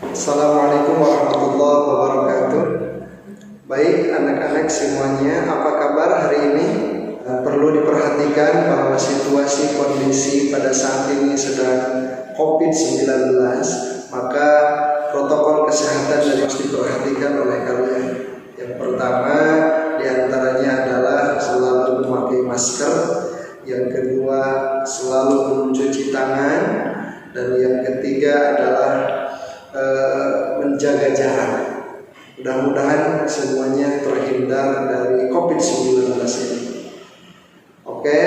Assalamualaikum warahmatullahi wabarakatuh. Baik anak-anak semuanya, apa kabar hari ini? Perlu diperhatikan bahwa situasi kondisi pada saat ini sedang COVID-19, maka protokol kesehatan harus diperhatikan oleh kalian. Yang pertama diantaranya adalah selalu memakai masker, yang kedua selalu mencuci tangan, dan yang ketiga adalah menjaga jarak. Mudah-mudahan semuanya terhindar dari COVID-19 ini. Oke,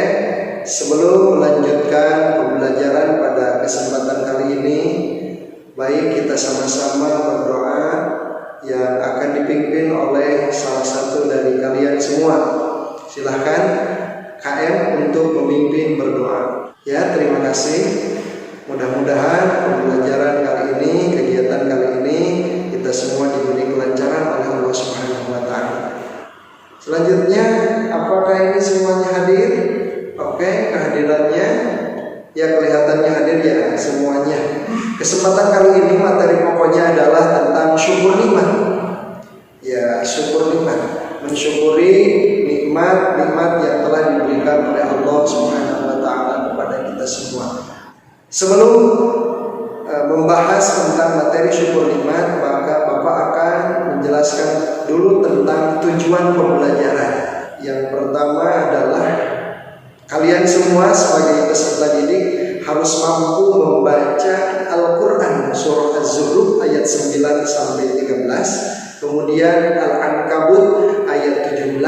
sebelum melanjutkan pembelajaran pada kesempatan kali ini, baik kita sama-sama berdoa yang akan dipimpin oleh salah satu dari kalian semua. Silahkan KM untuk memimpin berdoa. Ya, terima kasih. Mudah-mudahan pembelajaran kali ini, kegiatan kali ini, kita semua diberi kelancaran oleh Allah Subhanahu wa Ta'ala. Selanjutnya, apakah ini semuanya hadir? Oke, kehadirannya ya kelihatannya hadir ya semuanya. Kesempatan kali ini materi pokoknya adalah tentang syukur nikmat. Ya, syukur nikmat, mensyukuri nikmat-nikmat yang telah diberikan oleh Allah Subhanahu wa Ta'ala kepada kita semua. Sebelum membahas tentang materi syukur nikmat, maka Bapak akan menjelaskan dulu tentang tujuan pembelajaran. Yang pertama adalah kalian semua sebagai peserta didik harus mampu membaca Al-Quran surah Az-Zukhruf ayat 9 sampai 13, kemudian Al-Ankabut ayat 17,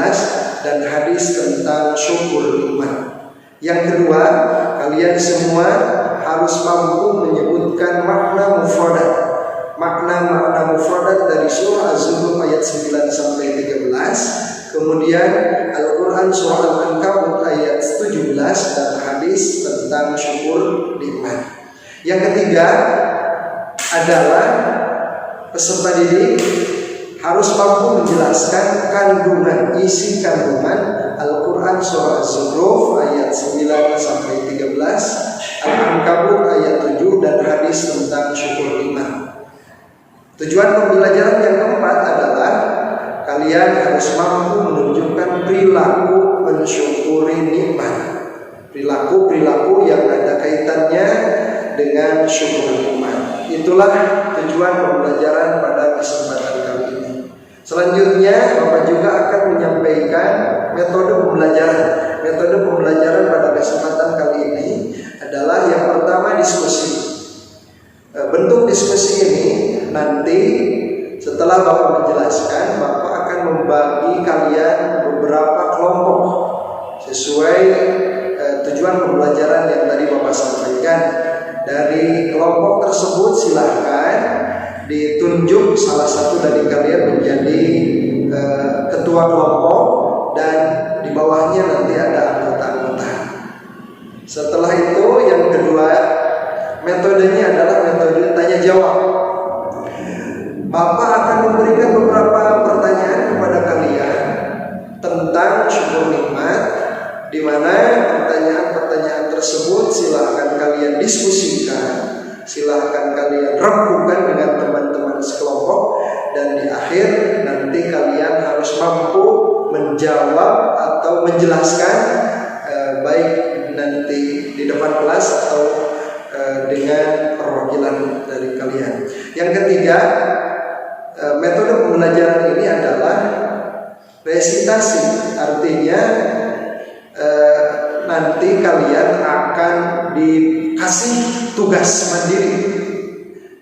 dan hadis tentang syukur nikmat. Yang kedua, kalian semua harus mampu menyebutkan makna mufradat. Makna mufradat dari surah Az-Zukhruf ayat 9 sampai 13, kemudian Al-Quran surah Al-Ankabut ayat 17, dan hadis tentang syukur nikmat. Yang ketiga adalah peserta didik harus mampu menjelaskan isi kandungan Al-Quran surah Az-Zukhruf ayat 9 sampai 13, Al-Ankabut ayat 7, dan hadis tentang syukur nikmat. Tujuan pembelajaran yang keempat adalah kalian harus mampu menunjukkan perilaku mensyukuri nikmat. Perilaku yang ada kaitannya dengan syukur nikmat. Itulah tujuan pembelajaran pada kesempatan kali ini. Selanjutnya Bapak juga akan menyampaikan metode pembelajaran. Metode pembelajaran pada kesempatan kali ini adalah yang pertama diskusi. Bentuk diskusi ini nanti setelah Bapak menjelaskan, Bapak akan membagi kalian beberapa kelompok sesuai tujuan pembelajaran yang tadi Bapak sampaikan. Dari kelompok tersebut silahkan ditunjuk salah satu dari kalian menjadi ketua kelompok, dan di bawahnya nanti ada anggota-anggota. Setelah itu yang kedua, metodenya adalah metode tanya jawab. Bapak akan memberikan beberapa pertanyaan kepada kalian tentang syukur nikmat, di mana pertanyaan-pertanyaan tersebut silahkan kalian diskusikan, silahkan kalian rembukan dengan teman-teman sekelompok, dan di akhir nanti kalian harus mampu menjawab atau menjelaskan, baik nanti di depan kelas atau dengan perwakilan dari kalian. Yang ketiga, metode pembelajaran ini adalah resitasi, artinya nanti kalian akan dikasih tugas mandiri,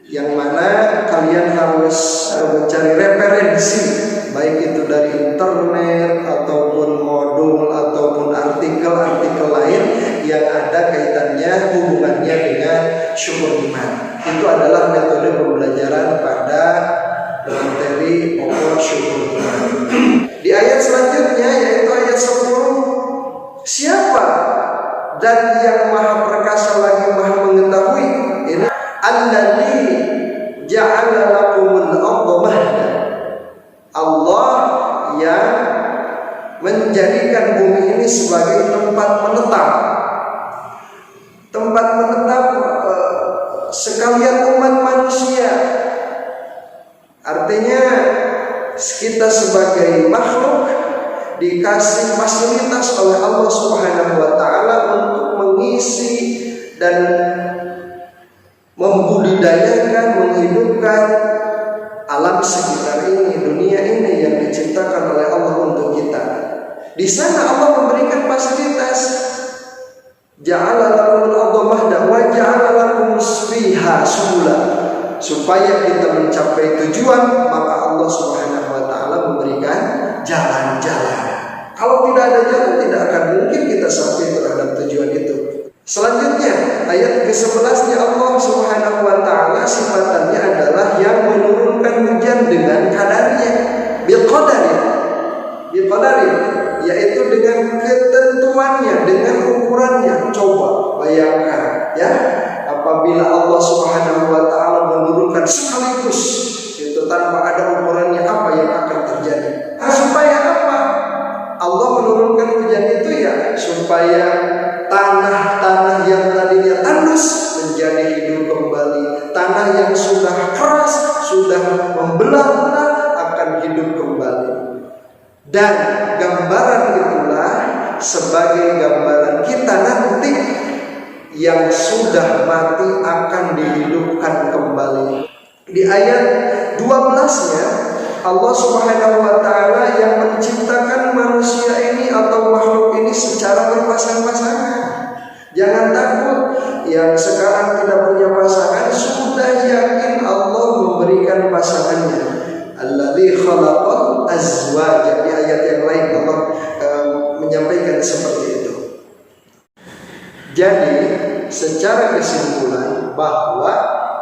yang mana kalian harus mencari referensi, baik itu dari internet ataupun modul ataupun artikel-artikel lain yang ada kaitannya hubungannya dengan syukur nikmat. Itu adalah metode pembelajaran pada materi pokok syukur nikmat. Di ayat selanjutnya yaitu ayat 10, siapa dan yang maha perkasa lagi maha mengetahui, ini alladzi ja'ala lakumul arda mahda, Allah yang menjadikan bumi ini sebagai tempat menetap. Tempat menetap sekalian umat manusia Artinya kita sebagai makhluk dikasih fasilitas oleh Allah Subhanahu wa taala untuk mengisi dan membudidayakan, menghidupkan alam sekitar ini, dunia ini yang diciptakan oleh Allah untuk kita. Di sana Allah memberikan fasilitas. Ja'ala lakumul arda mahda wa ja'ala lakum fiha subula. Supaya kita mencapai tujuan, maka Allah Subhanahu wa taala memberikan jalan-jalan. Kalau tidak ada jalan, tidak akan mungkin kita sampai terhadap tujuan itu. Selanjutnya, ayat ke-11-nya Allah Subhanahu wa taala sifatannya adalah yang menurunkan hujan dengan kadarnya, biqadari. Biqadari, yaitu dengan ketentuannya, dengan ukurannya. Coba bayangkan ya, apabila Allah Subhanahu wa taala menurunkan sekaligus itu tanpa ada ukurannya, apa yang akan terjadi? Supaya apa? Allah menurunkan hujan itu ya supaya tanah-tanah yang tadinya tandus menjadi hidup kembali. Tanah yang sudah keras, sudah membelah-belah akan hidup kembali. Dan gambaran itulah sebagai gambaran kita nanti yang sudah mati akan dihidupkan kembali. Di ayat 12-nya Allah Subhanahu wa taala yang menciptakan manusia ini atau makhluk ini secara berpasang-pasangan. Jangan takut yang sekarang tidak punya pasangan, sudah yakin Allah memberikan pasangannya. Alladzi khalaqal azwaja. Di ayat yang lain Allah menyampaikan seperti itu. Jadi secara kesimpulan bahwa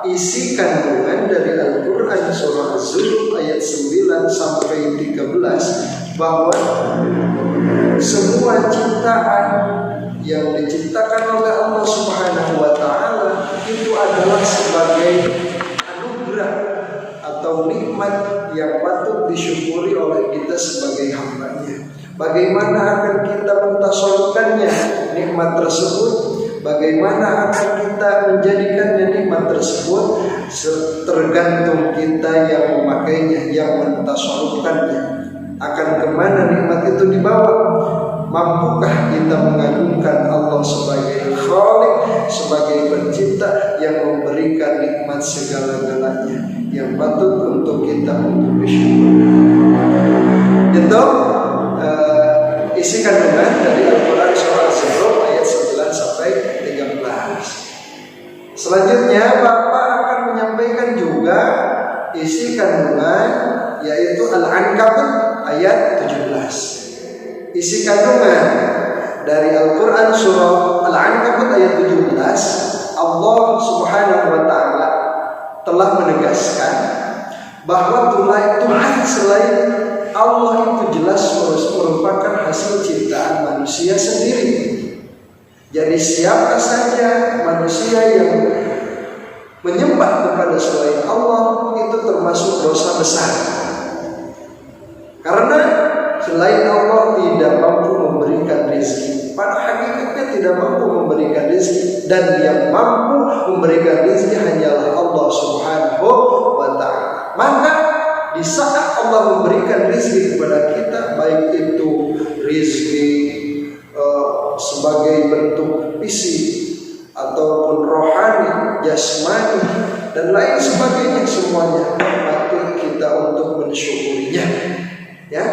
isi kandungan dari Al-Quran surah Az-Zukhruf ayat 9 sampai 13 bahwa semua ciptaan yang diciptakan oleh Allah Subhanahu wa taala itu adalah sebagai anugerah atau nikmat yang patut disyukuri oleh kita sebagai hamba-Nya. Bagaimana akan kita mentasawufkannya nikmat tersebut? Bagaimana akan kita menjadikannya nikmat tersebut? Tergantung kita yang memakainya, yang mentasawufkannya. Akan kemana nikmat itu dibawa? Mampukah kita mengagungkan Allah sebagai Khalik, sebagai pencipta yang memberikan nikmat segala-galanya, yang patut untuk kita untuk bersyukur. Itu isi kandungan dari Al-Quran surah Az-Zukhruf ayat 9 sampai 13. Selanjutnya Bapak akan menyampaikan juga isi kandungan yaitu Al-Ankabut ayat 17. Isi kandungan dari Al-Quran surah Al-Ankabut ayat 17, Allah Subhanahu wa taala telah menegaskan bahwa Tuhan selain Allah itu jelas merupakan hasil ciptaan manusia sendiri. Jadi siapa saja manusia yang menyembah kepada selain Allah itu termasuk dosa besar. Karena selain Allah tidak mampu memberikan rezeki. Pada hakikatnya tidak mampu memberikan rezeki, dan yang mampu memberikan rezeki hanyalah Allah Subhanahu wa taala. Maka di saat Allah memberikan rezeki kepada kita, baik itu rezeki sebagai bentuk fisik ataupun rohani, jasmani dan lain sebagainya, semuanya patut kita untuk mensyukurinya. Ya,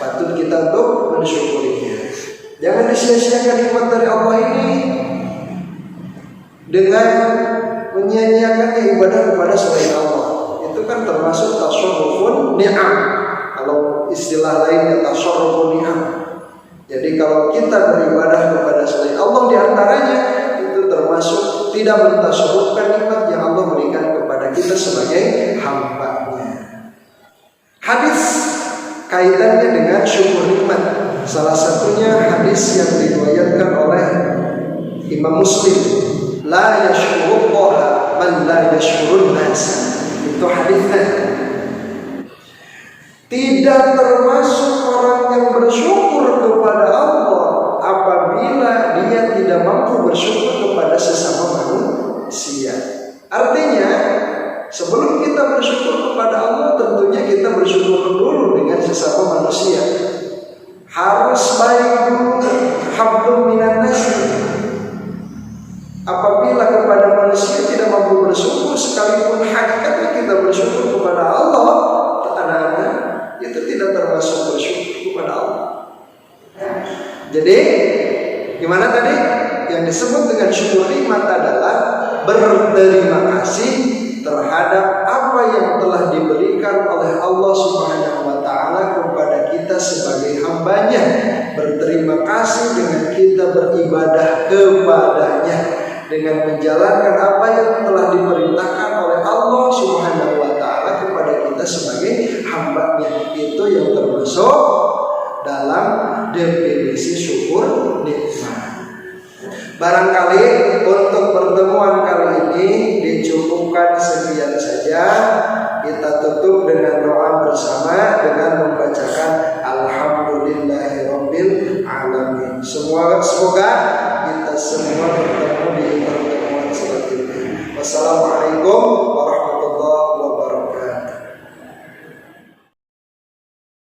patut kita untuk mensyukurinya. Jangan disia-siakan nikmat dari Allah ini dengan menyia-nyiakan ibadah kepada selain Allah. Itu kan termasuk tasarrufun ni'am. Kalau istilah lainnya tasarrufun ni'am. Jadi kalau kita beribadah kepada selain Allah, diantaranya itu termasuk tidak mentasarrufkan nikmat yang Allah berikan kepada kita sebagai hamba-Nya. Hadis kaitannya dengan syukur nikmat. Salah satunya hadis yang diriwayatkan oleh Imam Muslim, la yashkurullaha man la yashkurun nas. Itu hadisnya. Tidak termasuk orang yang bersyukur kepada Allah apabila dia tidak mampu bersyukur kepada sesama manusia. Artinya, sebelum kita kita bersyukur kepada Allah, tentunya kita bersyukur dulu dengan sesama manusia. Harus baik dulu, hablum minan nas. Apabila kepada manusia tidak mampu bersyukur, sekalipun hakikatnya kita bersyukur kepada Allah, anak-anak, itu tidak termasuk bersyukur kepada Allah. Jadi gimana tadi? Yang disebut dengan syukur nikmat adalah berterima kasih terhadap apa yang telah diberikan oleh Allah Subhanahu wa taala kepada kita sebagai hambanya. Berterima kasih dengan kita beribadah kepadanya, dengan menjalankan apa yang telah diperintahkan oleh Allah Subhanahu wa taala kepada kita sebagai hambanya. Itu yang termasuk dalam definisi syukur nikmat. Barangkali untuk pertemuan kali ini dicukupkan sekian saja. Kita tutup dengan doa bersama dengan membacakan